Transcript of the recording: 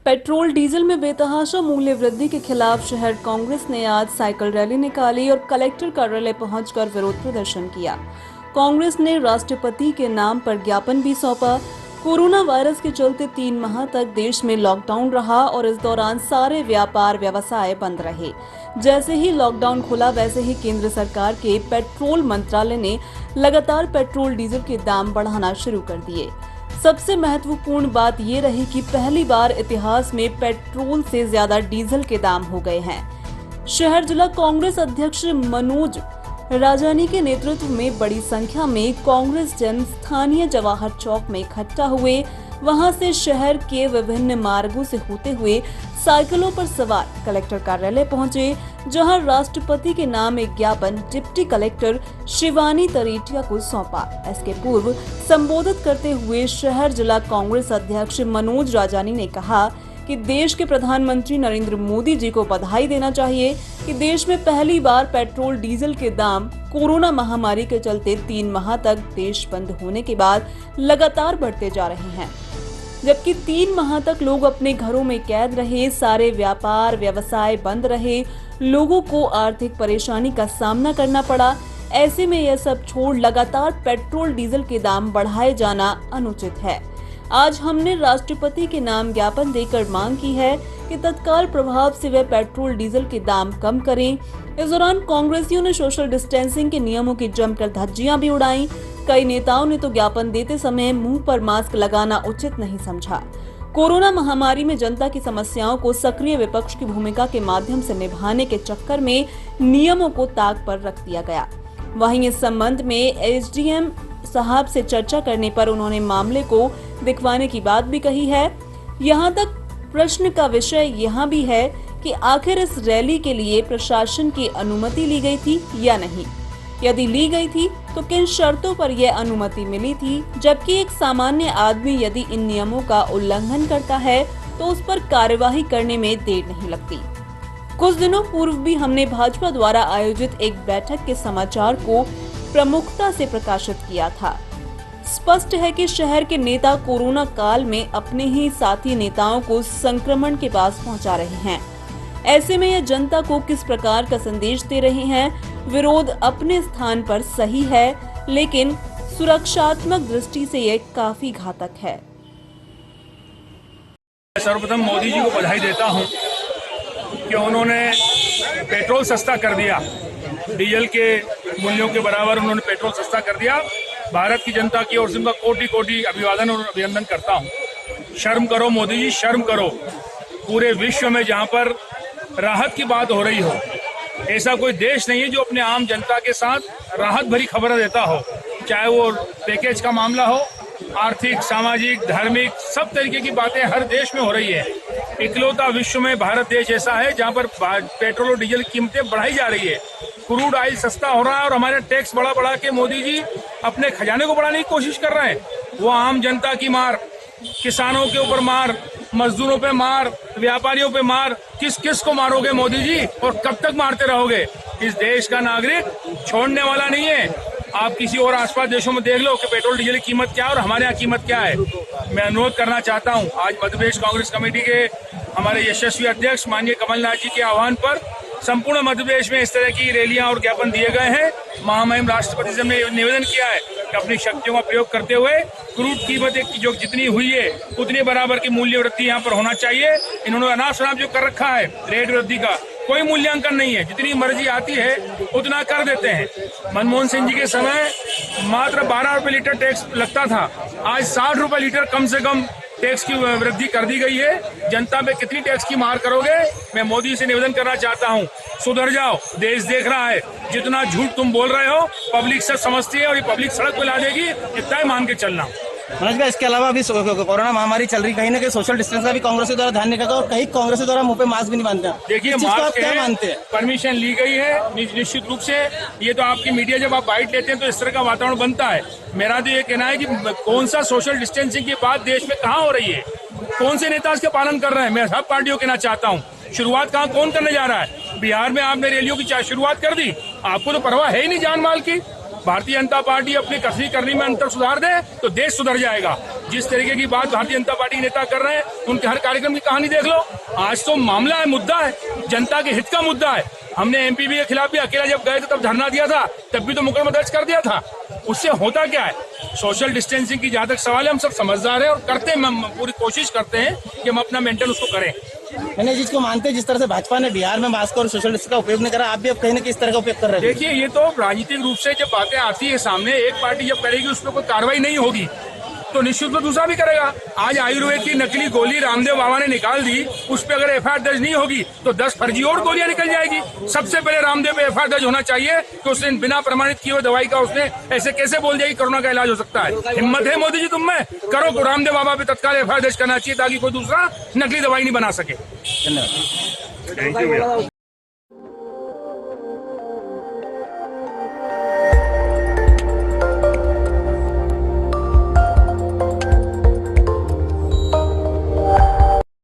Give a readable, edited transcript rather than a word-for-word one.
Petrol diesel में बेतहाशा मूल्य वृद्धि के खिलाफ शहर कांग्रेस ने आज साइकिल रैली निकाली और कलेक्टर कार्यालय पहुंचकर विरोध प्रदर्शन किया। कांग्रेस ने राष्ट्रपति के नाम पर ज्ञापन भी सौंपा। कोरोना वायरस के चलते 3 माह तक देश में लॉकडाउन रहा और इस दौरान सारे व्यापार व्यवसाय बंद रहे। जैसे ही लॉकडाउन खुला वैसे ही केंद्र सरकार के पेट्रोल मंत्रालय ने लगातार पेट्रोल डीजल के दाम बढ़ाना शुरू कर दिए। सबसे महत्वपूर्ण बात ये रही कि पहली बार इतिहास में पेट्रोल से ज्यादा डीजल के दाम हो गए हैं। शहर जिला कांग्रेस अध्यक्ष मनोज राजानी के नेतृत्व में बड़ी संख्या में कांग्रेस जन स्थानीय जवाहर चौक में इकट्ठा हुए। वहां से शहर के विभिन्न मार्गों से होते हुए साइकिलों पर सवार कलेक्टर कार्यालय पहुंचे, जहां राष्ट्रपति के नाम एक ज्ञापन डिप्टी कलेक्टर शिवानी तरेटिया को सौंपा। इसके पूर्व संबोधित करते हुए शहर जिला कांग्रेस अध्यक्ष मनोज राजानी ने कहा कि देश के प्रधानमंत्री नरेंद्र मोदी जी को बधाई देना चाहिए कि देश में पहली बार पेट्रोल डीजल के दाम कोरोना महामारी के चलते 3 माह तक देश बंद होने के बाद लगातार बढ़ते जा रहे हैं। जबकि 3 माह तक लोग अपने घरों में कैद रहे, सारे व्यापार व्यवसाय बंद रहे, लोगों को आर्थिक परेशानी का सामना करना पड़ा। ऐसे में यह सब छोड़ लगातार पेट्रोल डीजल के दाम बढ़ाए जाना अनुचित है। आज हमने राष्ट्रपति के नाम ज्ञापन देकर मांग की है कि तत्काल प्रभाव से वे पेट्रोल डीजल के दाम कम करें। इस दौरान कांग्रेसियों ने सोशल डिस्टेंसिंग के नियमों की जमकर धज्जियां भी उड़ाई। कई नेताओं ने तो ज्ञापन देते समय मुंह पर मास्क लगाना उचित नहीं समझा। कोरोना महामारी में जनता की समस्याओं को सक्रिय विपक्ष की भूमिका के माध्यम से निभाने के चक्कर में नियमों को ताक पर रख दिया गया। वहीं इस संबंध में एसडीएम साहब से चर्चा करने पर उन्होंने मामले को दिखवाने की बात भी कही है। यहाँ तक प्रश्न का विषय यहाँ भी है कि आखिर इस रैली के लिए प्रशासन की अनुमति ली गई थी या नहीं। यदि ली गई थी तो किन शर्तों पर यह अनुमति मिली थी, जबकि एक सामान्य आदमी यदि इन नियमों का उल्लंघन करता है तो उस पर कार्यवाही करने में देर नहीं लगती। कुछ दिनों पूर्व भी हमने भाजपा द्वारा आयोजित एक बैठक के समाचार को प्रमुखता से प्रकाशित किया था। स्पष्ट है कि शहर के नेता कोरोना काल में अपने ही साथी नेताओं को संक्रमण के पास पहुंचा रहे हैं। ऐसे में यह जनता को किस प्रकार का संदेश दे रहे हैं। विरोध अपने स्थान पर सही है, लेकिन सुरक्षात्मक दृष्टि से यह काफी घातक है। सर्वप्रथम मोदी जी को बधाई देता हूं कि उन्होंने पेट्रोल सस्ता कर दिया। डीजल के मूल्यों के बराबर उन्होंने पेट्रोल सस्ता कर दिया। भारत की जनता की ओर से उनका कोटि कोटि अभिवादन और अभिनंदन करता हूं। शर्म करो मोदी जी, शर्म करो। पूरे विश्व में जहां पर राहत की बात हो रही हो, ऐसा कोई देश नहीं है जो अपने आम जनता के साथ राहत भरी खबर देता हो। चाहे वो पैकेज का मामला हो, आर्थिक, सामाजिक, धार्मिक, सब तरीके की बातें हर देश में हो रही है। इकलौता विश्व में भारत देश ऐसा है जहां पर पेट्रोल और डीजल की कीमतें बढ़ाई जा रही है। क्रूड ऑयल सस्ता हो रहा है और हमारे टैक्स बढ़ा के मोदी जी अपने खजाने को बढ़ाने की कोशिश कर रहे हैं। वो आम जनता की मार, किसानों के ऊपर मार, मजदूरों पे मार, व्यापारियों पे मार, किस किस को मारोगे मोदी जी, और कब तक मारते रहोगे। इस देश का नागरिक छोड़ने वाला नहीं है। आप किसी और आसपास देशों में देख लो कि पेट्रोल डीजल की कीमत क्या है और हमारे यहाँ कीमत क्या है। मैं अनुरोध करना चाहता हूँ, आज मध्य प्रदेश कांग्रेस कमेटी के हमारे यशस्वी अध्यक्ष माननीय कमलनाथ जी के आह्वान पर संपूर्ण मध्य प्रदेश में इस तरह की रैलियां और ज्ञापन दिए गए हैं। महामहिम राष्ट्रपति से हमने निवेदन किया है कि अपनी शक्तियों का प्रयोग करते हुए क्रूड कीमत जो जितनी हुई है उतनी बराबर की मूल्य वृद्धि यहाँ पर होना चाहिए। इन्होंने अनाप शनाप जो कर रखा है रेट वृद्धि का कोई मूल्यांकन नहीं है, जितनी मर्जी आती है उतना कर देते हैं। मनमोहन सिंह जी के समय मात्र 12 रुपए लीटर टैक्स लगता था, आज 60 रुपए लीटर कम से कम टैक्स की वृद्धि कर दी गई है। जनता पे कितनी टैक्स की मार करोगे। मैं मोदी से निवेदन करना चाहता हूँ, सुधर जाओ, देश देख रहा है। जितना झूठ तुम बोल रहे हो पब्लिक से समझती है और ये पब्लिक सड़क पे ला देगी, इतना ही मान के चलना। मनोज भाई, इसके अलावा अभी कोरोना महामारी चल रही, कहीं ना कहीं सोशल डिस्टेंस का भी कांग्रेस के द्वारा ध्यान नहीं रखा और कहीं कांग्रेस के द्वारा मुंह पे मास्क भी नहीं बांधते। देखिए, मास्क क्या मानते हैं, परमिशन ली गई है निश्चित रूप से। ये तो आपकी मीडिया जब आप बाइट लेते हैं तो इस तरह का वातावरण बनता है। मेरा तो ये कहना है कि कौन सा सोशल डिस्टेंसिंग की बात देश में कहाँ हो रही है, कौन से नेता इसके पालन कर रहे हैं। मैं सब पार्टियों कहना चाहता हूँ, शुरुआत कहाँ कौन करने जा रहा है। बिहार में आपने रैलियों की शुरुआत कर दी, आपको तो परवाह है ही नहीं जान माल की। भारतीय जनता पार्टी अपनी कथनी करनी में अंतर सुधार दे तो देश सुधर जाएगा। जिस तरीके की बात भारतीय जनता पार्टी के नेता कर रहे हैं, उनके हर कार्यक्रम की कहानी देख लो। आज तो मामला है, मुद्दा है, जनता के हित का मुद्दा है। हमने एमपीवी के खिलाफ भी अकेला जब गए थे तब धरना दिया था, तब भी तो मुकदमा दर्ज कर दिया था। उससे होता क्या है, सोशल डिस्टेंसिंग की जहां तक सवाल है, हम सब समझदार हैं और करते हैं, हम पूरी कोशिश करते हैं कि हम अपना मेंटेन उसको करें। मैंने जिसको मानते हैं, जिस तरह से भाजपा ने बिहार में मास्क और सोशल डिस्टेंस का उपयोग नहीं करा, आप भी अब कहीं ना किस तरह का उपयोग कर रहे हैं? देखिए, ये तो राजनीतिक रूप से जब बातें आती है सामने, एक पार्टी जब करेगी उस पर कोई कार्रवाई नहीं होगी तो निश्चित रूप से दूसरा भी करेगा। आज आयुर्वेद की नकली गोली रामदेव बाबा ने निकाल दी, उस पर अगर एफआईआर दर्ज नहीं होगी तो 10 फर्जी और गोलियां निकल जाएगी। सबसे पहले रामदेव पे एफआईआर दर्ज होना चाहिए कि उसने बिना प्रमाणित किए हुए दवाई का उसने ऐसे कैसे बोल दिया कि कोरोना का इलाज हो सकता है। हिम्मत है मोदी जी तुम में, करो, रामदेव बाबा पे तत्काल एफआईआर दर्ज करना चाहिए ताकि कोई दूसरा नकली दवाई नहीं बना सके। धन्यवाद। थैंक यू भैया।